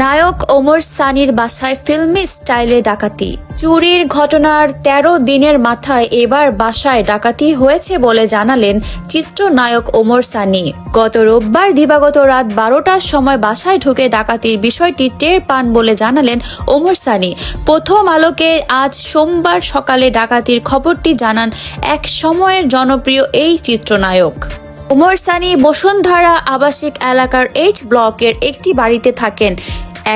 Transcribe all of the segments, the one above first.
নায়ক ওমর সানির বাসায় ফিল্মি স্টাইলে ডাকাতি। চুরির ঘটনার ১৩ দিনের মাথায় এবার বাসায় ডাকাতি হয়েছে বলে জানালেন চিত্রনায়ক ওমর সানি। গত রোববার দিবাগত রাত ১২টার সময় বাসায় ঢুকে ডাকাতির বিষয়টি টের পান বলে জানালেন ওমর সানি। প্রথম আলোকে আজ সোমবার সকালে ডাকাতির খবরটি জানান এক সময়ের জনপ্রিয় এই চিত্রনায়ক। ওমর সানি বসুন্ধরা আবাসিক এলাকার এইচ ব্লকের একটি বাড়িতে থাকেন।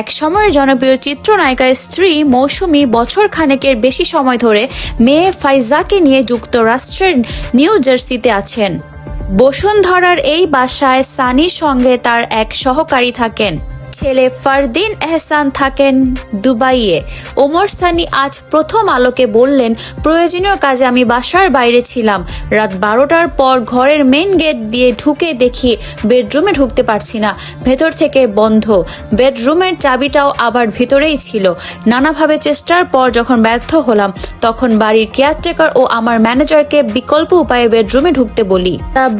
এক সময়ের জনপ্রিয় চিত্রনায়িকার স্ত্রী মৌসুমী বছর খানেকের বেশি সময় ধরে মেয়ে ফাইজাকে নিয়ে যুক্তরাষ্ট্রের নিউ জার্সিতে আছেন। বসুন্ধরার এই বাসায় সানির সঙ্গে তার এক সহকারী থাকেন। ছেলে ফারদিন এহসান থাকেন দুবাইয়ে। ওমর সানি আজ প্রথম আলোকে বললেন, প্রয়োজনীয় কাজে আমি বাসার বাইরে ছিলাম। রাত ১২টার পর ঘরের মেইন গেট দিয়ে ঢুকে দেখি বেডরুমে ঢুকতে পারছি না, ভেতর থেকে বন্ধ। বেডরুমের চাবিটাও আবার ভিতরেই ছিল। নানাভাবে চেষ্টার পর যখন ব্যর্থ হলাম, তখন বাড়ির কেয়ারটেকার ও আমার ম্যানেজারকে বিকল্প উপায়ে বেডরুমে ঢুকতে বলি।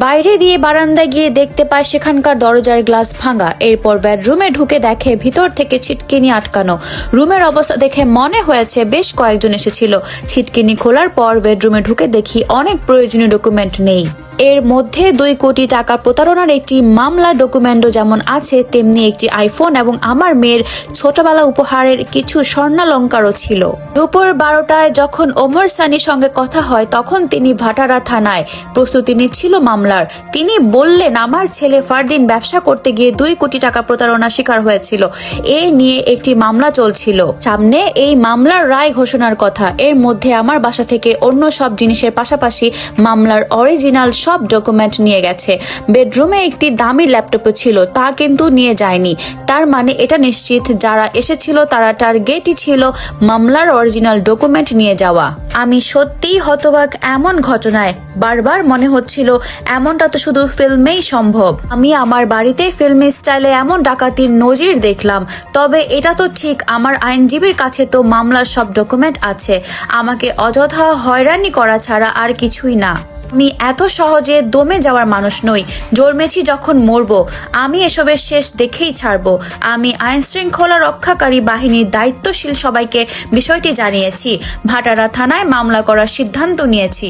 বাইরে দিয়ে বারান্দায় গিয়ে দেখতে পায় সেখানকার দরজার গ্লাস ভাঙা। এরপর বেডরুমে ঢুকে দেখে ভিতর থেকে ছিটকিনি আটকানো। রুমের অবস্থা দেখে মনে হয়েছে বেশ কয়েকজন এসেছিল। ছিটকিনি খোলার পর বেডরুমে ঢুকে দেখি অনেক প্রয়োজনীয় ডকুমেন্ট নেই। এর মধ্যে ২ কোটি টাকা প্রতারণার একটি মামলার ডকুমেন্টও যেমন আছে, তেমনি একটি আইফোন এবং আমার মেয়ের ছোটবেলা উপহারের কিছু স্বর্ণালঙ্কারও ছিল। দুপুর ১২টায় যখন ওমর সানির সঙ্গে কথা হয়, তখন তিনি ভাটারা থানায় প্রস্তুতি নিচ্ছিল মামলার। তিনি বললেন, আমার ছেলে ফারদিন ব্যবসা করতে গিয়ে ২ কোটি টাকা প্রতারণার শিকার হয়েছিল। এ নিয়ে একটি মামলা চলছিল। সামনে এই মামলার রায় ঘোষণার কথা। এর মধ্যে আমার বাসা থেকে অন্য সব জিনিসের পাশাপাশি মামলার অরিজিনাল সব ডকুমেন্ট নিয়ে গেছে। বেডরুমে একটি দামি ল্যাপটপও ছিল, তা কিন্তু নিয়ে যায়নি। তার মানে এটা নিশ্চিত যারা এসেছিল তারা টার্গেটই ছিল মামলার অরিজিনাল ডকুমেন্ট নিয়ে যাওয়া। আমি সত্যিই হতবাক এমন ঘটনায়। বারবার মনে হচ্ছিল এমনটা তো শুধু ফিল্মেই সম্ভব। আমি আমার বাড়িতে ফিল্মি স্টাইলে এমন ডাকাতির নজির দেখলাম। তবে এটা তো ঠিক, আমার আইনজীবীর কাছে তো মামলার সব ডকুমেন্ট আছে। আমাকে অযথা হয়রানি করা ছাড়া আর কিছুই না। আমি এত সহজে দমে যাওয়ার মানুষ নই। জন্মেছি যখন মরবো। আমি এসবের শেষ দেখেই ছাড়বো। আমি আইন শৃঙ্খলা রক্ষাকারী বাহিনীর দায়িত্বশীল সবাইকে বিষয়টি জানিয়েছি। ভাটারা থানায় মামলা করার সিদ্ধান্ত নিয়েছি।